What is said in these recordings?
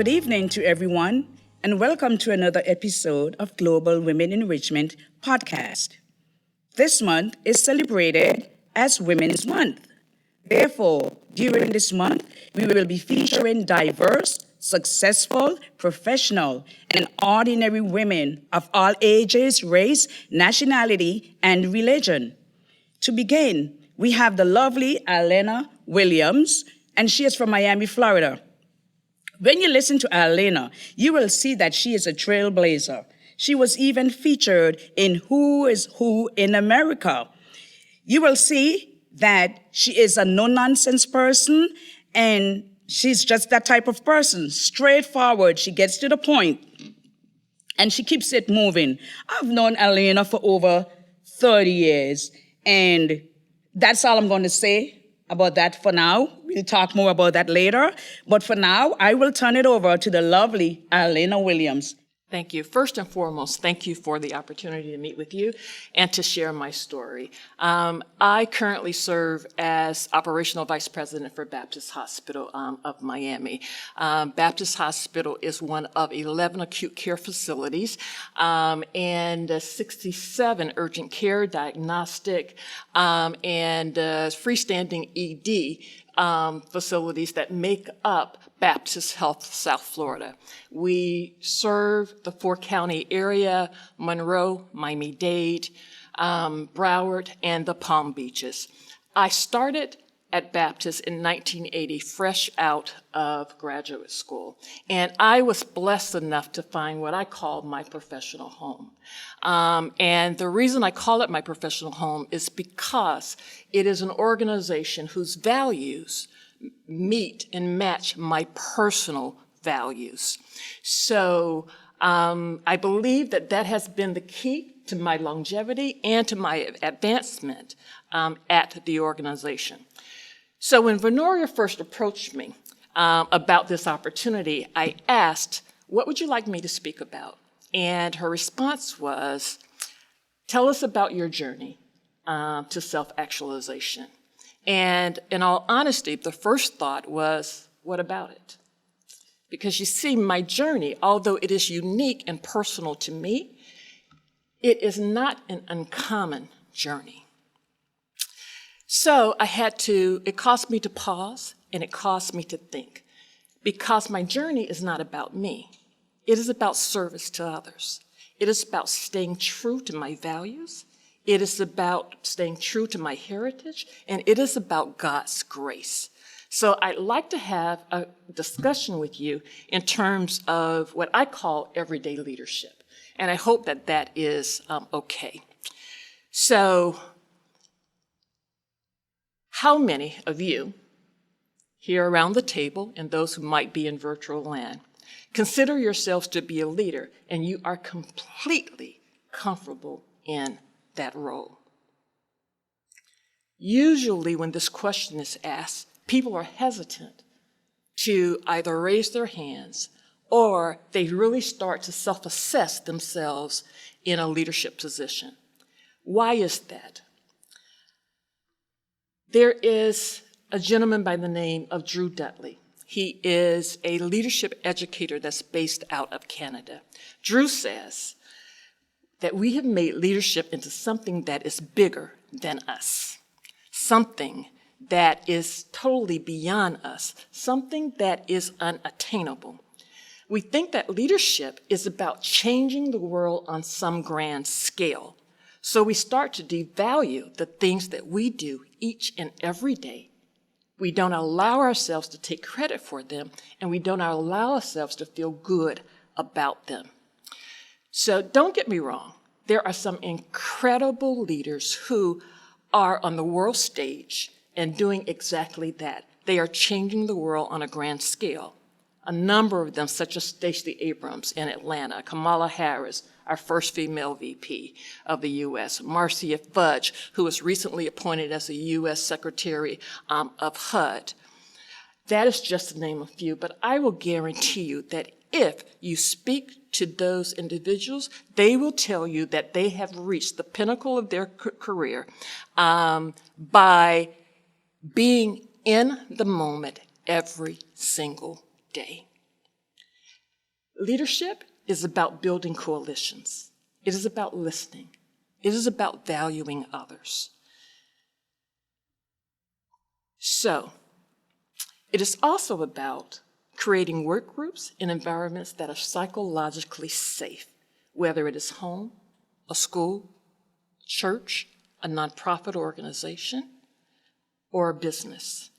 Good evening to everyone, and welcome to another episode of Global Women Enrichment podcast. This month is celebrated as Women's Month. Therefore, during this month, we will be featuring diverse, successful, professional, and ordinary women of all ages, race, nationality, and religion. To begin, we have the lovely Arlenna Williams, and she is from Miami, Florida. When you listen to Arlenna, you will see that she is a trailblazer. She was even featured in Who is Who in America. You will see that she is a no-nonsense person, and she's just that type of person, straightforward. She gets to the point, and she keeps it moving. I've known Arlenna for over 30 years, and that's all I'm going to say about that for now. We'll talk more about that later. But for now, I will turn it over to the lovely Arlenna Williams. Thank you. First and foremost, thank you for the opportunity to meet with you and to share my story. I currently serve as Operational Vice President for Baptist Hospital of Miami. Baptist Hospital is one of 11 acute care facilities and 67 urgent care, diagnostic, and freestanding ED facilities that make up Baptist Health South Florida. We serve the four-county area, Monroe, Miami-Dade, Broward, and the Palm Beaches. I started at Baptist in 1980, fresh out of graduate school. And I was blessed enough to find what I call my professional home. And the reason I call it my professional home is because it is an organization whose values meet and match my personal values. So I believe that that has been the key to my longevity and to my advancement at the organization. So when Venoria first approached me about this opportunity, I asked, what would you like me to speak about? And her response was, tell us about your journey to self-actualization. And in all honesty, the first thought was, what about it? Because you see, my journey, although it is unique and personal to me, it is not an uncommon journey. So it caused me to pause and it caused me to think, because my journey is not about me. It is about service to others. It is about staying true to my values. It is about staying true to my heritage, and it is about God's grace. So I'd like to have a discussion with you in terms of what I call everyday leadership, and I hope that that is okay. So how many of you here around the table, and those who might be in virtual land, consider yourselves to be a leader and you are completely comfortable in that role? Usually when this question is asked, people are hesitant to either raise their hands or they really start to self-assess themselves in a leadership position. Why is that? There is a gentleman by the name of Drew Dudley. He is a leadership educator that's based out of Canada. Drew says that we have made leadership into something that is bigger than us, something that is totally beyond us, something that is unattainable. We think that leadership is about changing the world on some grand scale. So we start to devalue the things that we do each and every day. We don't allow ourselves to take credit for them, and we don't allow ourselves to feel good about them. So don't get me wrong. There are some incredible leaders who are on the world stage and doing exactly that. They are changing the world on a grand scale. A number of them, such as Stacey Abrams in Atlanta, Kamala Harris, our first female VP of the U.S., Marcia Fudge, who was recently appointed as the U.S. Secretary of HUD. That is just to name a few, but I will guarantee you that if you speak to those individuals, they will tell you that they have reached the pinnacle of their career by being in the moment every single day. Leadership is about building coalitions. It is about listening. It is about valuing others. So, it is also about creating work groups in environments that are psychologically safe, whether it is home, a school, church, a nonprofit organization, or a business.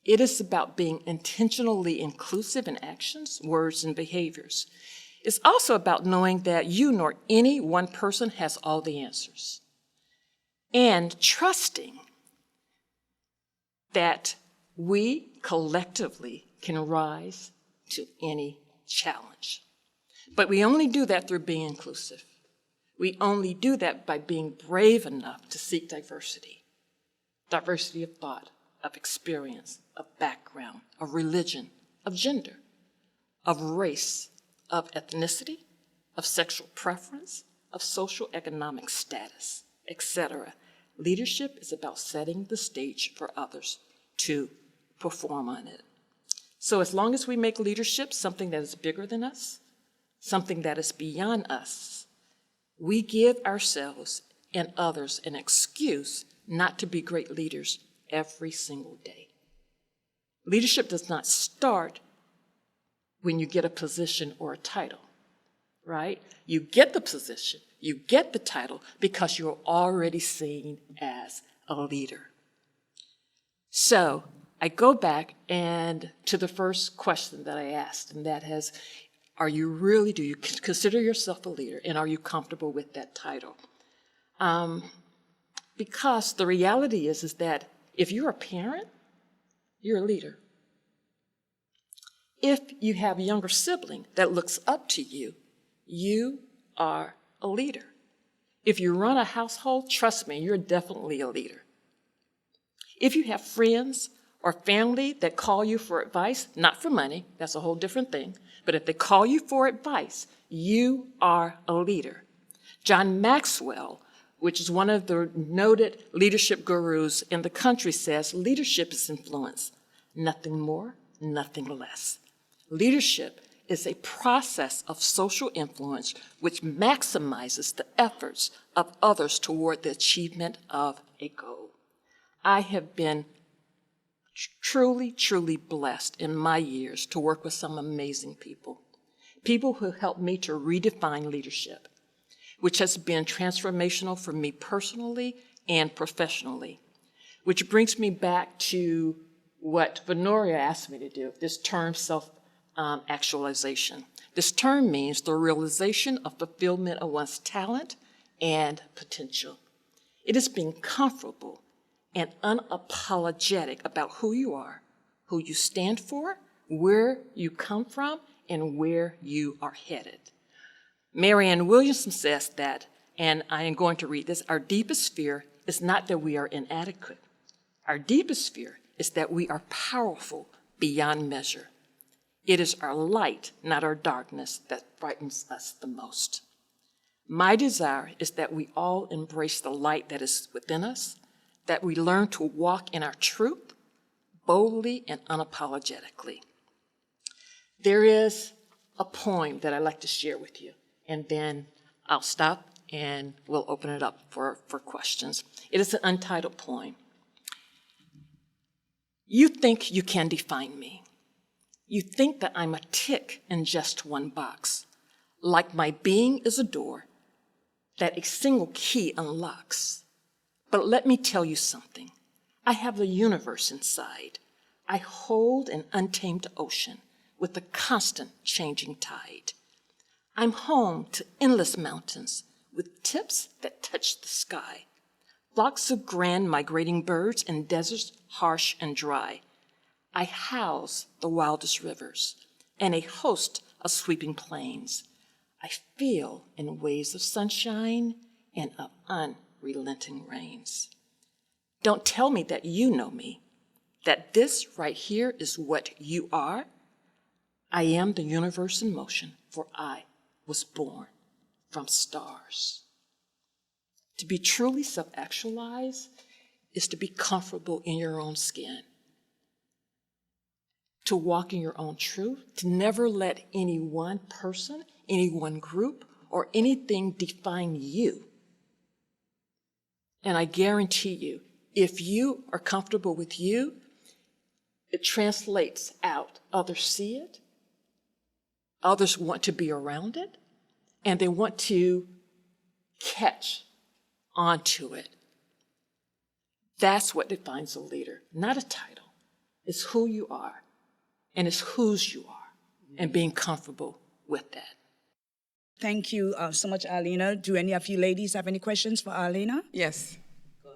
It is about being intentionally inclusive in actions, words, and behaviors. It's also about knowing that you nor any one person has all the answers, and trusting that we collectively can rise to any challenge. But we only do that through being inclusive. We only do that by being brave enough to seek diversity. Diversity of thought, of experience, of background, of religion, of gender, of race, of ethnicity, of sexual preference, of social economic status, etc. Leadership is about setting the stage for others to perform on it. So as long as we make leadership something that is bigger than us, something that is beyond us, we give ourselves and others an excuse not to be great leaders every single day. Leadership does not start when you get a position or a title, right? You get the position, you get the title because you're already seen as a leader. So I go back and to the first question that I asked, and that has, do you consider yourself a leader, and are you comfortable with that title? Because the reality is that if you're a parent, you're a leader. If you have a younger sibling that looks up to you, you are a leader. If you run a household, trust me, you're definitely a leader. If you have friends or family that call you for advice, not for money, that's a whole different thing, but if they call you for advice, you are a leader. John Maxwell, which is one of the noted leadership gurus in the country, says leadership is influence, nothing more, nothing less. Leadership is a process of social influence which maximizes the efforts of others toward the achievement of a goal. I have been truly, truly blessed in my years to work with some amazing people who helped me to redefine leadership, which has been transformational for me personally and professionally, which brings me back to what Venoria asked me to do, this term self-actualization. This term means the realization of fulfillment of one's talent and potential. It is being comfortable and unapologetic about who you are, who you stand for, where you come from, and where you are headed. Arlenna Williams says that, and I am going to read this, our deepest fear is not that we are inadequate. Our deepest fear is that we are powerful beyond measure. It is our light, not our darkness, that frightens us the most. My desire is that we all embrace the light that is within us, that we learn to walk in our truth boldly and unapologetically. There is a poem that I'd like to share with you, and then I'll stop and we'll open it up for questions. It is an untitled poem. You think you can define me. You think that I'm a tick in just one box, like my being is a door that a single key unlocks. But let me tell you something. I have the universe inside. I hold an untamed ocean with a constant changing tide. I'm home to endless mountains with tips that touch the sky. Flocks of grand migrating birds in deserts harsh and dry. I house the wildest rivers and a host of sweeping plains. I feel in waves of sunshine and of unrelenting rains. Don't tell me that you know me, that this right here is what you are. I am the universe in motion, for I was born from stars. To be truly self-actualized is to be comfortable in your own skin. to walk in your own truth, to never let any one person, any one group, or anything define you. And I guarantee you, if you are comfortable with you, it translates out. Others see it. Others want to be around it. And they want to catch onto it. That's what defines a leader, not a title. It's who you are, and it's whose you are, and being comfortable with that. Thank you so much, Arlenna. Do any of you ladies have any questions for Arlenna? Yes. Go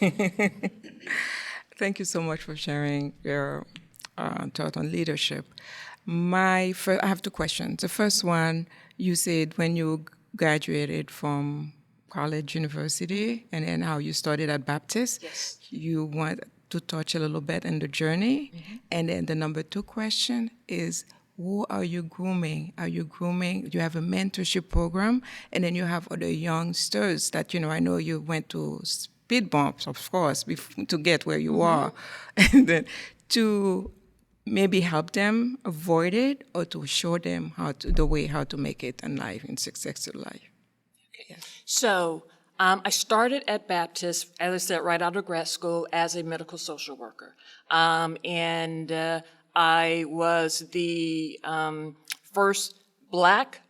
ahead. Thank you so much for sharing your thought on leadership. I have two questions. The first one, you said when you graduated from college, university, and then how you started at Baptist. Yes. You want to touch a little bit in the journey. Mm-hmm. And then the number two question is, who are you grooming? Are you grooming? You have a mentorship program, and then you have other youngsters that, I know you went to speed bumps, of course, to get where you are. And then to maybe help them avoid it or to show them how to make it in life, in successful life. Okay. Yeah. So I started at Baptist, as I said, right out of grad school as a medical social worker. I was the first Black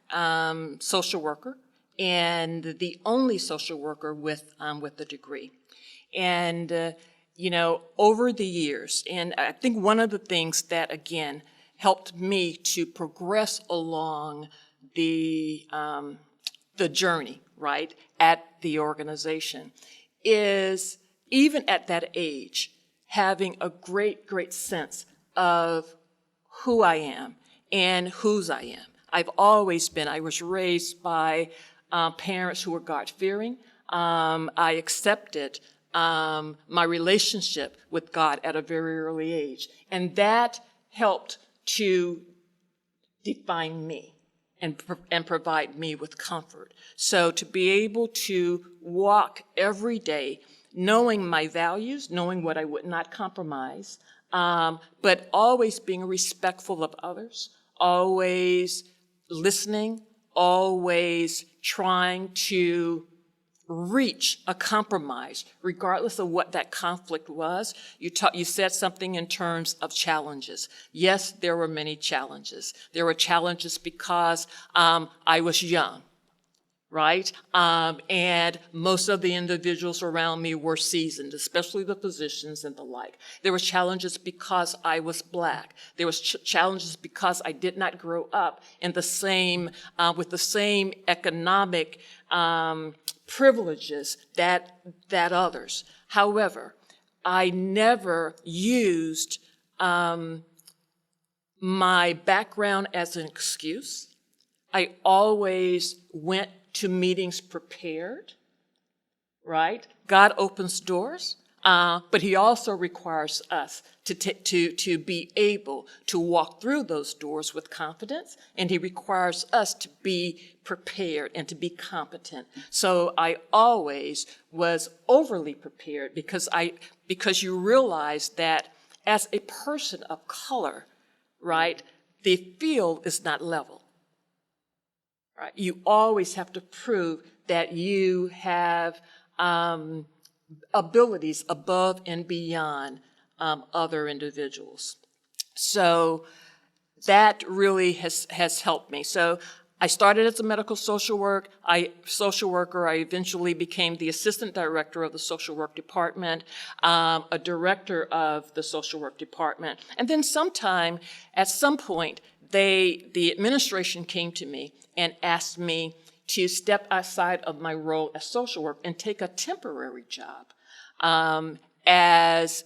social worker and the only social worker with a degree. And, over the years, and I think one of the things that, again, helped me to progress along the journey, right, at the organization is, even at that age, having a great, great sense of who I am and whose I am. I was raised by parents who were God-fearing. I accepted my relationship with God at a very early age. And that helped to define me and provide me with comfort. So to be able to walk every day knowing my values, knowing what I would not compromise, but always being respectful of others, always listening, always trying to reach a compromise, regardless of what that conflict was. You said something in terms of challenges. Yes, there were many challenges. There were challenges because I was young, right? And most of the individuals around me were seasoned, especially the physicians and the like. There were challenges because I was Black. There was challenges because I did not grow up in the same, with the same economic privileges that others. However, I never used my background as an excuse. I always went to meetings prepared, right? God opens doors, but he also requires us to be able to walk through those doors with confidence, and he requires us to be prepared and to be competent. So I always was overly prepared because you realize that as a person of color, right, the field is not level. Right? You always have to prove that you have abilities above and beyond other individuals. So that really has helped me. So I started as a medical social worker. I eventually became the assistant director of the social work department, a director of the social work department. And then at some point, the administration came to me and asked me to step outside of my role as social work and take a temporary job as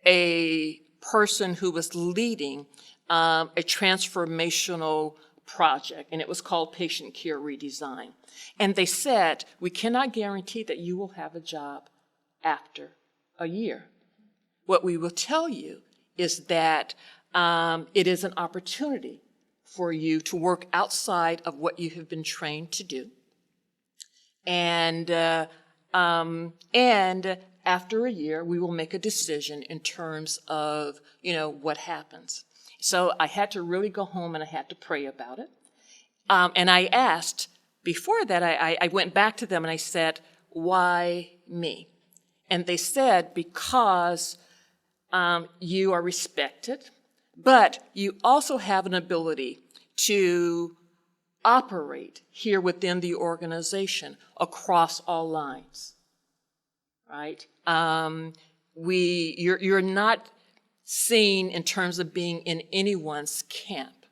a person who was leading a transformational project, and it was called Patient Care Redesign. And they said, we cannot guarantee that you will have a job after a year. What we will tell you is that it is an opportunity for you to work outside of what you have been trained to do. And after a year, we will make a decision in terms of, what happens. So I had to really go home and I had to pray about it. And I asked, before that, I went back to them and I said, why me? And they said, because you are respected, but you also have an ability to operate here within the organization across all lines, right? You're not seen in terms of being in anyone's camp,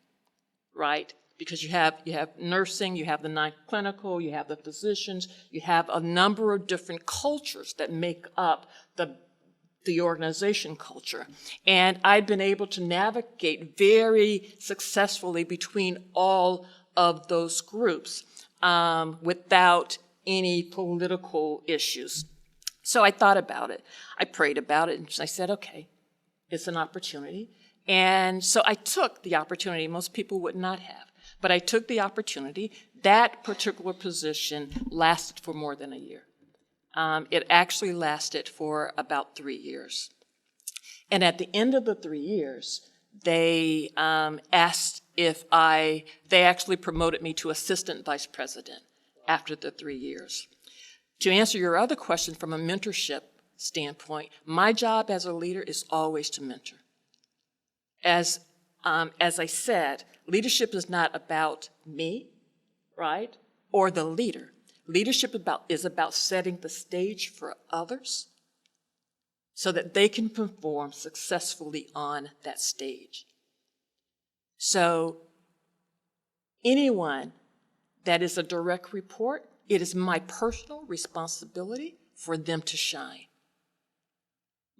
right? Because you have nursing, you have the non-clinical, you have the physicians, you have a number of different cultures that make up the organization culture. And I've been able to navigate very successfully between all of those groups without any political issues. So I thought about it. I prayed about it, and I said, okay, it's an opportunity. And so I took the opportunity. Most people would not have. But I took the opportunity. That particular position lasted for more than a year. It actually lasted for about 3 years. And at the end of the 3 years, they asked they actually promoted me to assistant vice president after the 3 years. To answer your other question from a mentorship standpoint, my job as a leader is always to mentor. As I said, leadership is not about me, right, or the leader. Leadership is about setting the stage for others so that they can perform successfully on that stage. So anyone that is a direct report, it is my personal responsibility for them to shine.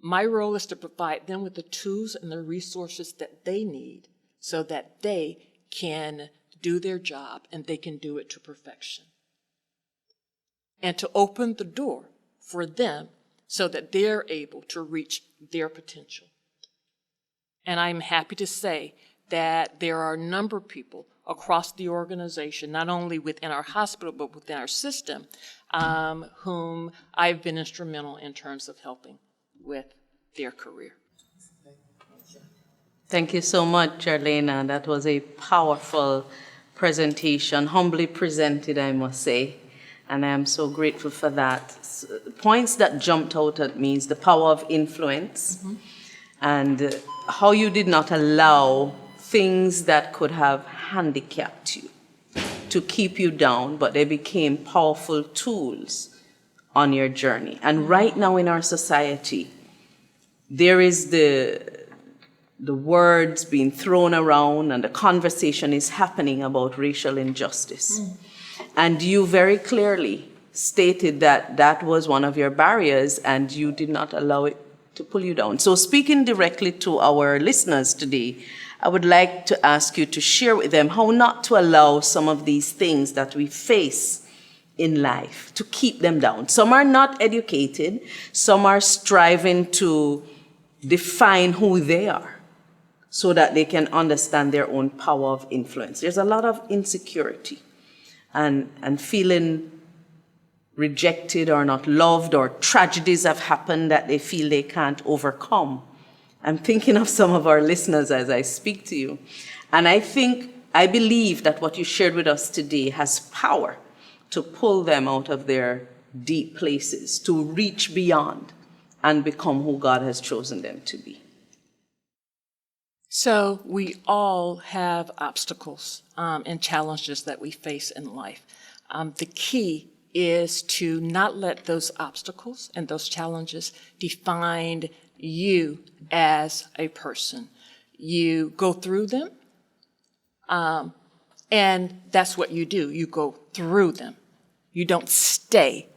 My role is to provide them with the tools and the resources that they need so that they can do their job and they can do it to perfection. And to open the door for them so that they're able to reach their potential. And I'm happy to say that there are a number of people across the organization, not only within our hospital, but within our system, whom I've been instrumental in terms of helping with their career. Thank you so much, Arlenna. That was a powerful presentation, humbly presented, I must say. And I am so grateful for that. Points that jumped out at me is the power of influence and how you did not allow things that could have handicapped you to keep you down, but they became powerful tools on your journey. And right now in our society, there is the words being thrown around and the conversation is happening about racial injustice. And you very clearly stated that that was one of your barriers and you did not allow it to pull you down. So speaking directly to our listeners today, I would like to ask you to share with them how not to allow some of these things that we face in life to keep them down. Some are not educated, some are striving to define who they are so that they can understand their own power of influence. There's a lot of insecurity and feeling rejected or not loved, or tragedies have happened that they feel they can't overcome. I'm thinking of some of our listeners as I speak to you. And I believe that what you shared with us today has power to pull them out of their deep places, to reach beyond and become who God has chosen them to be. So we all have obstacles and challenges that we face in life. The key is to not let those obstacles and those challenges define you as a person. You go through them, and that's what you do. You go through them. You don't stay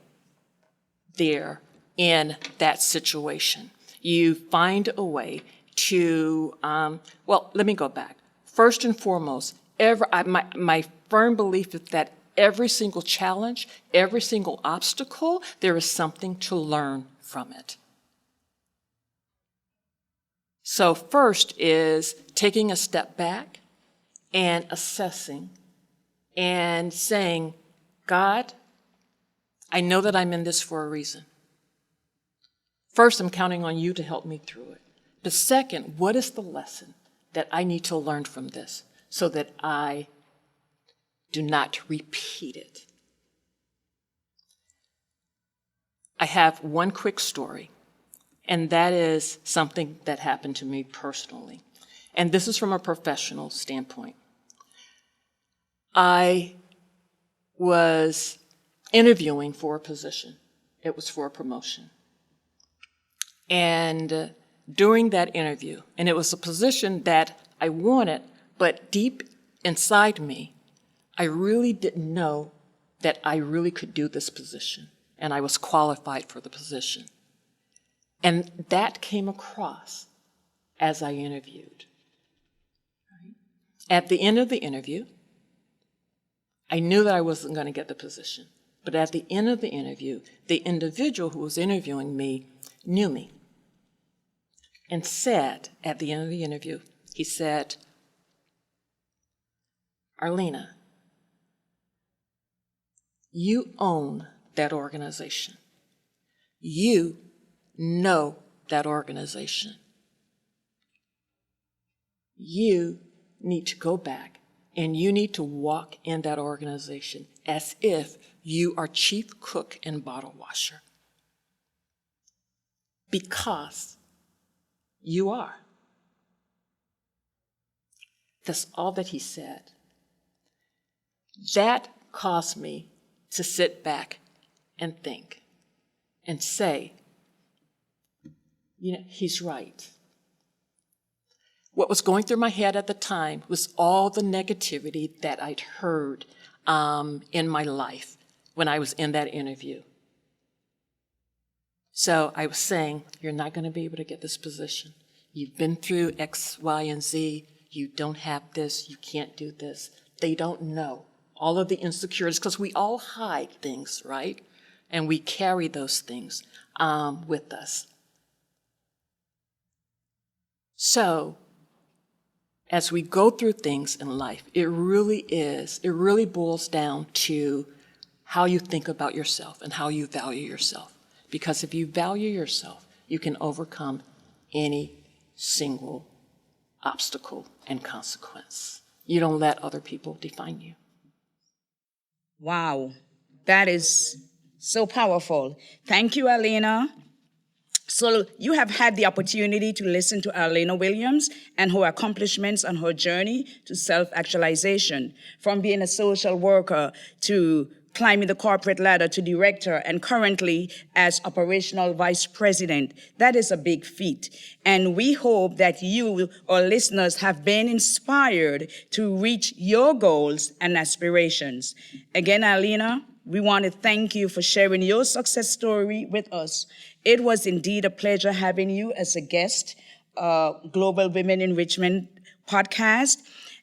there in that situation. You find a way to, let me go back. First and foremost, my firm belief is that every single challenge, every single obstacle, there is something to learn from it. So first is taking a step back and assessing and saying, God, I know that I'm in this for a reason. First, I'm counting on you to help me through it. But second, what is the lesson that I need to learn from this so that I do not repeat it. I have one quick story, and that is something that happened to me personally. And this is from a professional standpoint. I was interviewing for a position. It was for a promotion. And during that interview, and it was a position that I wanted, but deep inside me, I really didn't know that I really could do this position, and I was qualified for the position. And that came across as I interviewed. At the end of the interview, I knew that I wasn't going to get the position. But at the end of the interview, the individual who was interviewing me knew me and said at the end of the interview, he said, "Arlenna, you own that organization. You know that organization. You need to go back and you need to walk in that organization as if you are chief cook and bottle washer. Because you are." That's all that he said. That caused me to sit back and think and say, he's right. What was going through my head at the time was all the negativity that I'd heard in my life when I was in that interview. So I was saying, you're not going to be able to get this position. You've been through X, Y, and Z. You don't have this. You can't do this. They don't know. All of the insecurities, because we all hide things, right? And we carry those things with us. So as we go through things in life, it really boils down to how you think about yourself and how you value yourself. Because if you value yourself, you can overcome any single obstacle and consequence. You don't let other people define you. Wow, that is so powerful. Thank you, Arlenna. So you have had the opportunity to listen to Arlenna Williams and her accomplishments on her journey to self-actualization, from being a social worker to climbing the corporate ladder to director, and currently as operational vice president. That is a big feat. And we hope that you, our listeners, have been inspired to reach your goals and aspirations. Again, Arlenna, we want to thank you for sharing your success story with us. It was indeed a pleasure having you as a guest, Global Women Enrichment podcast.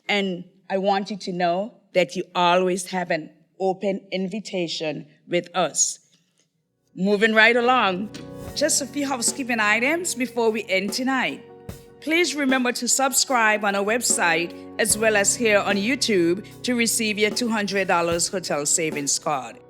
And I want you to know that you always have an open invitation with us. Moving right along, just a few housekeeping items before we end tonight. Please remember to subscribe on our website as well as here on YouTube to receive your $200 hotel savings card.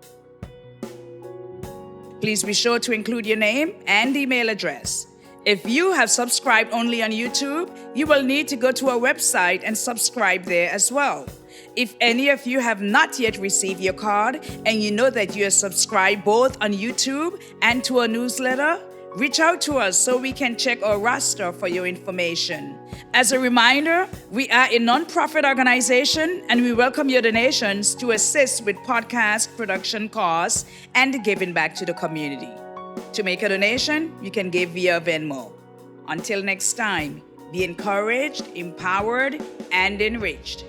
Please be sure to include your name and email address. If you have subscribed only on YouTube, you will need to go to our website and subscribe there as well. If any of you have not yet received your card and you know that you are subscribed both on YouTube and to our newsletter, reach out to us so we can check our roster for your information. As a reminder, we are a nonprofit organization and we welcome your donations to assist with podcast production costs and giving back to the community. To make a donation, you can give via Venmo. Until next time, be encouraged, empowered, and enriched.